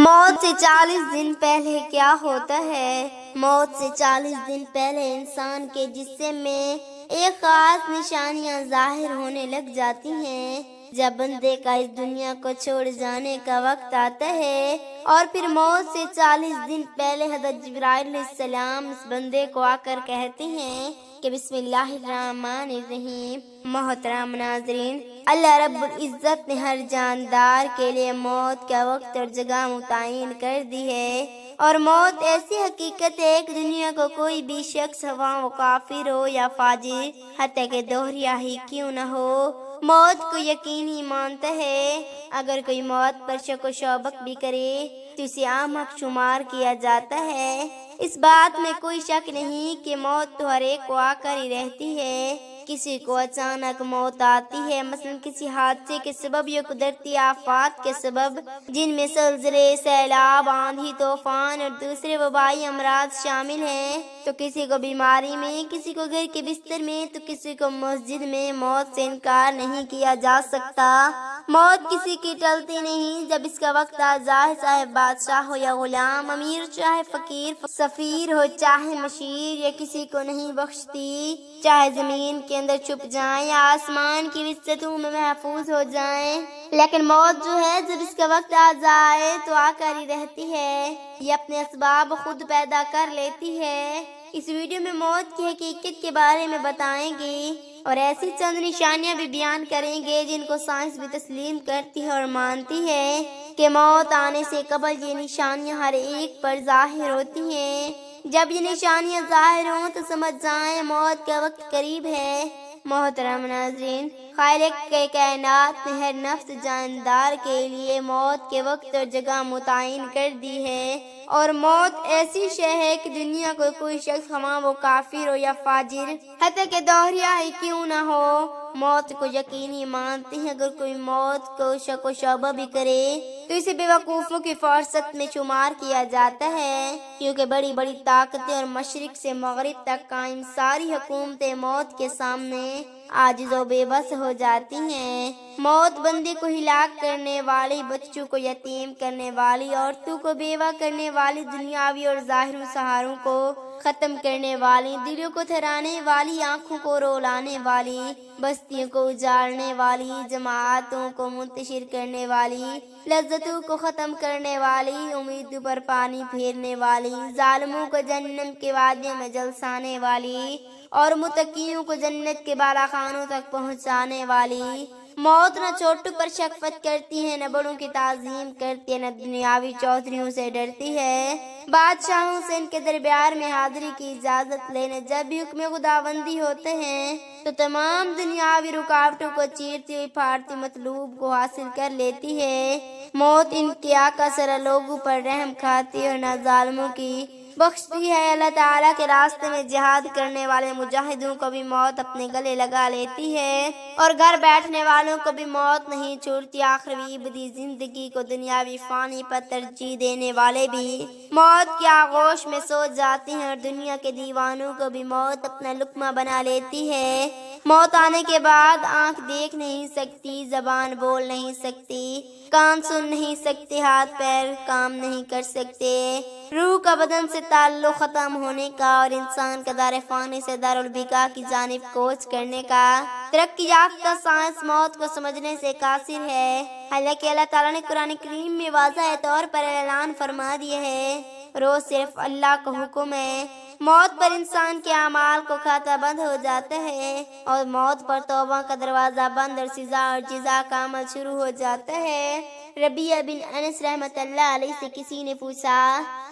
موت سے 40 دن پہلے کیا ہوتا ہے؟ موت سے 40 دن پہلے انسان کے جسم میں ایک خاص نشانیاں ظاہر ہونے لگ جاتی ہیں۔ جب بندے کا اس دنیا کو چھوڑ جانے کا وقت آتا ہے اور پھر موت سے 40 دن پہلے حضرت جبرائیل علیہ السلام اس بندے کو آ کر کہتے ہیں کہ بسم اللہ الرحمن الرحیم۔ محترم ناظرین، اللہ رب العزت نے ہر جاندار کے لیے موت کا وقت اور جگہ متعین کر دی ہے، اور موت ایسی حقیقت ہے کہ دنیا کو کوئی بھی شخص ہوا وہ کافر ہو یا فاجر، حتیٰ کہ دوہریا ہی کیوں نہ ہو، موت کو یقینی مانتا ہے۔ اگر کوئی موت پر شک و شبہہ بھی کرے تو اسے احمق شمار کیا جاتا ہے۔ اس بات میں کوئی شک نہیں کہ موت تو ہر ایک کو آ کر ہی رہتی ہے۔ کسی کو اچانک موت آتی ہے، مثلا کسی حادثے کے سبب یا قدرتی آفات کے سبب، جن میں زلزلے، سیلاب، آندھی، طوفان اور دوسرے وبائی امراض شامل ہیں۔ تو کسی کو بیماری میں، کسی کو گھر کے بستر میں، تو کسی کو مسجد میں۔ موت سے انکار نہیں کیا جا سکتا۔ موت کسی کی ٹلتی نہیں۔ جب اس کا وقت آ جائے، چاہے بادشاہ ہو یا غلام، امیر چاہے فقیر، سفیر ہو چاہے مشیر، یا کسی کو نہیں بخشتی، چاہے زمین کے اندر چھپ جائیں یا آسمان کی وسعتوں میں محفوظ ہو جائیں۔ لیکن موت جو ہے، جب اس کا وقت آ جائے تو آ کر ہی رہتی ہے۔ یہ اپنے اسباب خود پیدا کر لیتی ہے۔ اس ویڈیو میں موت کی حقیقت کے بارے میں بتائیں گے اور ایسی چند نشانیاں بھی بیان کریں گے جن کو سائنس بھی تسلیم کرتی ہے اور مانتی ہے کہ موت آنے سے قبل یہ نشانیاں ہر ایک پر ظاہر ہوتی ہیں۔ جب یہ نشانیاں ظاہر ہوں تو سمجھ جائیں موت کا وقت قریب ہے۔ محترم ناظرین، خالق کے کائنات نے ہر نفس جاندار کے لیے موت کے وقت اور جگہ متعین کر دی ہے، اور موت ایسی شے ہے کہ دنیا کو کوئی شخص خواہ وہ کافر ہو یا فاجر، حتیٰ کہ دوہریا ہی کیوں نہ ہو، موت کو یقینی مانتے ہیں۔ اگر کوئی موت کو شک و شبہ بھی کرے تو اسے بے وقوفوں کی فہرست میں شمار کیا جاتا ہے، کیونکہ بڑی بڑی طاقتیں اور مشرق سے مغرب تک قائم ساری حکومتیں موت کے سامنے عاجز و بے بس ہو جاتی ہیں۔ موت بندے کو ہلاک کرنے والی، بچوں کو یتیم کرنے والی، عورتوں کو بیوہ کرنے والی، دنیاوی اور ظاہری سہاروں کو ختم کرنے والی، دلوں کو تھرانے والی، آنکھوں کو رولانے والی، بستیوں کو اجاڑنے والی، جماعتوں کو منتشر کرنے والی، لذتوں کو ختم کرنے والی، امیدوں پر پانی پھیرنے والی، ظالموں کو جہنم کے وادیوں میں جلسانے والی اور متقیوں کو جنت کے بالا خانوں تک پہنچانے والی۔ موت نہ چھوٹوں پر شفقت کرتی ہے، نہ بڑوں کی تعظیم کرتی ہے، نہ دنیاوی چودھریوں سے ڈرتی ہے۔ بادشاہوں سے ان کے دربار میں حاضری کی اجازت لینے جب بھی حکم خداوندی ہوتے ہیں تو تمام دنیاوی رکاوٹوں کو چیرتی ہوئی پھاڑتی مطلوب کو حاصل کر لیتی ہے۔ موت ان کے آقا سر لوگوں پر رحم کھاتی ہے اور نہ ظالموں کی بخشتی ہے۔ اللہ تعالیٰ کے راستے میں جہاد کرنے والے مجاہدوں کو بھی موت اپنے گلے لگا لیتی ہے، اور گھر بیٹھنے والوں کو بھی موت نہیں چھوڑتی۔ آخری ابدی زندگی کو دنیاوی فانی پر ترجیح دینے والے بھی موت کی آغوش میں سو جاتے ہیں، اور دنیا کے دیوانوں کو بھی موت اپنا لقمہ بنا لیتی ہے۔ موت آنے کے بعد آنکھ دیکھ نہیں سکتی، زبان بول نہیں سکتی، کان سن نہیں سکتے، ہاتھ پیر کام نہیں کر سکتے، روح کا بدن سے تعلق ختم ہونے کا اور انسان کا دار فانی سے دار البقاء کی جانب کوچ کرنے کا ترقی یافتہ سائنس موت کو سمجھنے سے قاصر ہے۔ حالانکہ اللہ تعالیٰ نے قرآن کریم میں واضح طور پر اعلان فرما دیا ہے، روز صرف اللہ کا حکم ہے۔ موت پر انسان کے اعمال کو کھاتا بند ہو جاتا ہے، اور موت پر توبہ کا دروازہ بند اور سزا اور جزا کا عمل شروع ہو جاتا ہے۔ ربیعہ بن انس رحمۃ اللہ علیہ سے کسی نے پوچھا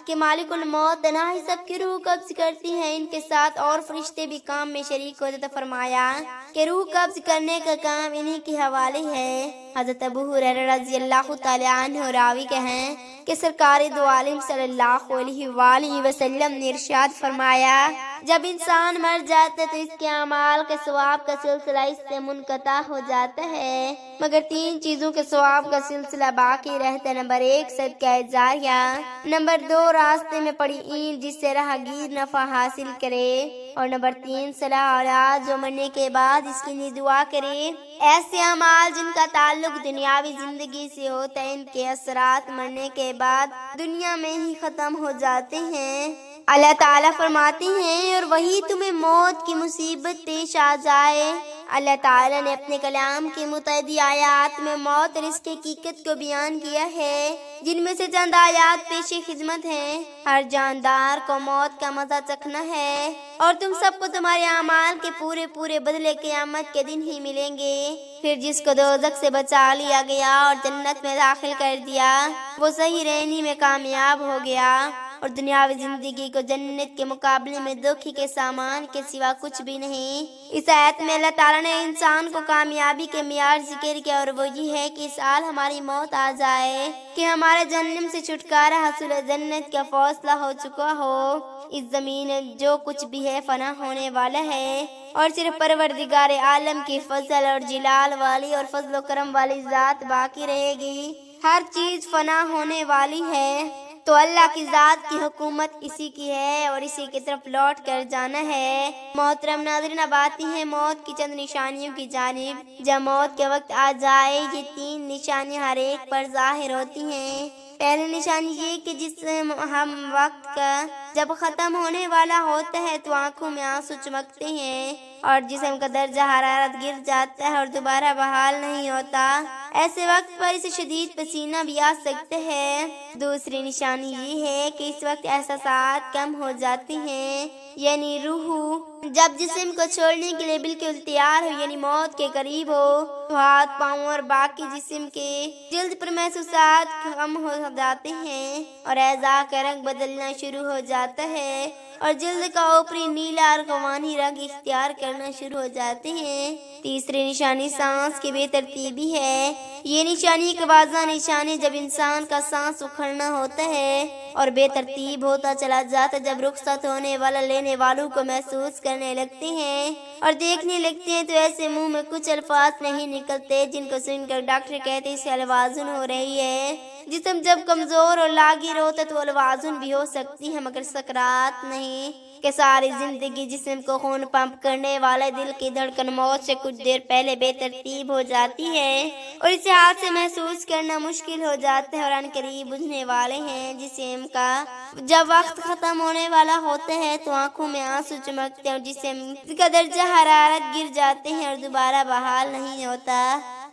کہ مالک الموت تنہا ہی سب کی روح قبض کرتی ہیں، ان کے ساتھ اور فرشتے بھی کام میں شریک ہوتے؟ تو فرمایا کہ روح قبض کرنے کا کام انہی کے حوالے ہے۔ حضرت ابو ہریرہ رضی اللہ تعالی عنہ راوی کہیں کہ سرکار دو عالم صلی اللہ علیہ وآلہ وسلم نے ارشاد فرمایا، جب انسان مر جاتا ہے تو اس کے اعمال کے ثواب کا سلسلہ اس سے منقطع ہو جاتا ہے، مگر 3 چیزوں کے ثواب کا سلسلہ باقی رہتا ہے۔ نمبر 1 صدقہ جاریہ، نمبر 2 راستے میں پڑی اینٹ جس سے راہگیر نفع حاصل کرے، اور نمبر 3 صلاح اولاد جو مرنے کے بعد اس کے لیے دعا کرے۔ ایسے اعمال جن کا تعلق دنیاوی زندگی سے ہوتا ہے، ان کے اثرات مرنے کے بعد دنیا میں ہی ختم ہو جاتے ہیں۔ اللہ تعالیٰ فرماتے ہیں اور وہی تمہیں موت کی مصیبت پیش آ جائے۔ اللہ تعالیٰ نے اپنے کلام کی متعدد آیات میں موت اور اس کی حقیقت کو بیان کیا ہے، جن میں سے چند آیات پیش خدمت ہیں۔ ہر جاندار کو موت کا مزہ چکھنا ہے اور تم سب کو تمہارے اعمال کے پورے بدلے قیامت کے دن ہی ملیں گے۔ پھر جس کو دوزخ سے بچا لیا گیا اور جنت میں داخل کر دیا، وہ صحیح رہنی میں کامیاب ہو گیا اور دنیاوی زندگی کو جنت کے مقابلے میں دکھ کے سامان کے سوا کچھ بھی نہیں۔ اس آیت میں اللہ تعالیٰ نے انسان کو کامیابی کے معیار ذکر کیا، اور وہ یہ ہے کہ اس سال ہماری موت آ جائے کہ ہمارے جہنم سے چھٹکارا حاصل ہو، جنت کا فیصلہ ہو چکا ہو۔ اس زمین میں جو کچھ بھی ہے فنا ہونے والا ہے، اور صرف پروردگار عالم کی فضل اور جلال والی اور فضل و کرم والی ذات باقی رہے گی۔ ہر چیز فنا ہونے والی ہے، تو اللہ کی ذات کی حکومت اسی کی ہے اور اسی کی طرف لوٹ کر جانا ہے۔ محترم ناظرین، اب آتی ہیں موت کی چند نشانیوں کی جانب۔ جب موت کے وقت آ جائے، یہ 3 نشانیاں ہر ایک پر ظاہر ہوتی ہیں۔ پہلی نشانی یہ کہ جسم ہم وقت کا جب ختم ہونے والا ہوتا ہے تو آنکھوں میں آنسو چمکتے ہیں اور جسم کا درجہ حرارت گر جاتا ہے اور دوبارہ بحال نہیں ہوتا۔ ایسے وقت پر اسے شدید پسینہ بھی آ سکتا ہے۔ دوسری نشانی یہ ہے کہ اس وقت احساسات کم ہو جاتے ہیں، یعنی روح جب جسم کو چھوڑنے کے لیے بالکل تیار ہو، یعنی موت کے قریب ہو، تو ہاتھ پاؤں اور باقی جسم کے جلد پر محسوسات کم ہو جاتے ہیں اور اعضاء کا رنگ بدلنا شروع ہو جاتا ہے اور جلد کا اوپری نیلا اور غوانی رنگ اختیار کرنا شروع ہو جاتے ہیں۔ تیسری نشانی سانس کی بے ترتیبی ہے۔ یہ نشانی ایک واضح نشانی جب انسان کا سانس اکھڑنا ہوتا ہے اور بے ترتیب ہوتا چلا جاتا، جب رخصت ہونے والا لینے والوں کو محسوس کرنے لگتے ہیں اور دیکھنے لگتے ہیں تو ایسے منہ میں کچھ الفاظ نہیں نکلتے جن کو سن کر ڈاکٹر کہتے ہیں اسے الوازن ہو رہی ہے۔ جسم جب کمزور اور لاغر ہوتا تو الوازن بھی ہو سکتی ہے مگر سکرات نہیں، کہ ساری زندگی جسم کو خون پمپ کرنے والے دل کی دھڑکن موت سے کچھ دیر پہلے بے ترتیب ہو جاتی ہے اور اسے ہاتھ سے محسوس کرنا مشکل ہو جاتا ہے اور ان قریب بجھنے والے ہیں۔ جسم کا جب وقت ختم ہونے والا ہوتا ہے تو آنکھوں میں آنسو چمکتے ہیں اور جسم کا درجہ حرارت گر جاتے ہیں اور دوبارہ بحال نہیں ہوتا۔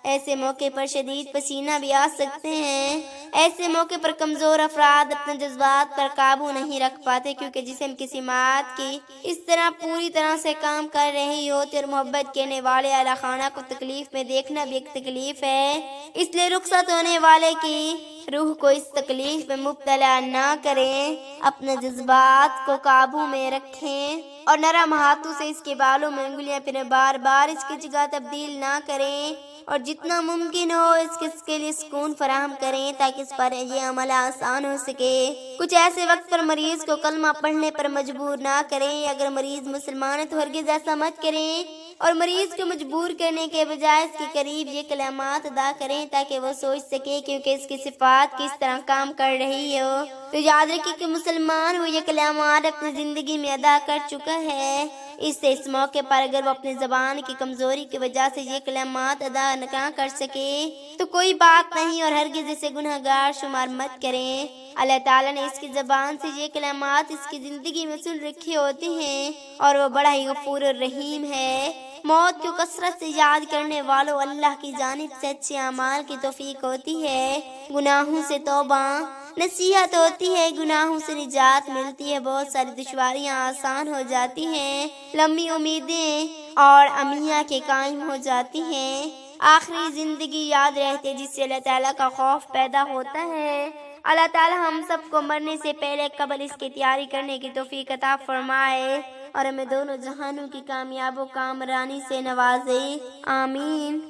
ایسے موقع پر شدید پسینہ بھی آ سکتے ہیں۔ ایسے موقع پر کمزور افراد اپنے جذبات پر قابو نہیں رکھ پاتے، کیونکہ جسم کی سماعت کی اس طرح پوری طرح سے کام کر رہی ہوتی اور محبت کرنے والے اعلیٰ خانہ کو تکلیف میں دیکھنا بھی ایک تکلیف ہے۔ اس لیے رخصت ہونے والے کی روح کو اس تکلیف میں مبتلا نہ کریں، اپنے جذبات کو قابو میں رکھیں اور نرم ہاتھوں سے اس کے بالوں میں انگلیاں پھر بار بار اس کی جگہ تبدیل نہ کریں اور جتنا ممکن ہو اس کے لیے سکون فراہم کریں تاکہ اس پر یہ عمل آسان ہو سکے۔ کچھ ایسے وقت پر مریض کو کلمہ پڑھنے پر مجبور نہ کریں۔ اگر مریض مسلمان ہے تو ہرگز ایسا مت کریں اور مریض کو مجبور کرنے کے بجائے اس کے قریب یہ کلمات ادا کریں تاکہ وہ سوچ سکے، کیونکہ اس کی صفات کس طرح کام کر رہی ہو۔ تو یاد رکھیں کہ مسلمان وہ یہ کلمات اپنی زندگی میں ادا کر چکا ہے، اس سے اس موقع پر اگر وہ اپنی زبان کی کمزوری کی وجہ سے یہ کلمات ادا نہ کر سکے تو کوئی بات نہیں اور ہرگز اسے گنہگار شمار مت کریں۔ اللہ تعالیٰ نے اس کی زبان سے یہ کلمات اس کی زندگی میں سن رکھے ہوتے ہیں اور وہ بڑا ہی غفور الرحیم ہے۔ موت کو کثرت سے یاد کرنے والوں اللہ کی جانب سے اچھے اعمال کی توفیق ہوتی ہے، گناہوں سے توبہ نصیحت ہوتی ہے، گناہوں سے نجات ملتی ہے، بہت ساری دشواریاں آسان ہو جاتی ہیں، لمبی امیدیں اور امیاں کے قائم ہو جاتی ہیں، آخری زندگی یاد رہتی ہے جس سے اللہ تعالیٰ کا خوف پیدا ہوتا ہے۔ اللہ تعالیٰ ہم سب کو مرنے سے پہلے قبل اس کی تیاری کرنے کی توفیق عطا فرمائے اور ہمیں دونوں جہانوں کی کامیاب و کامرانی سے نوازے، آمین۔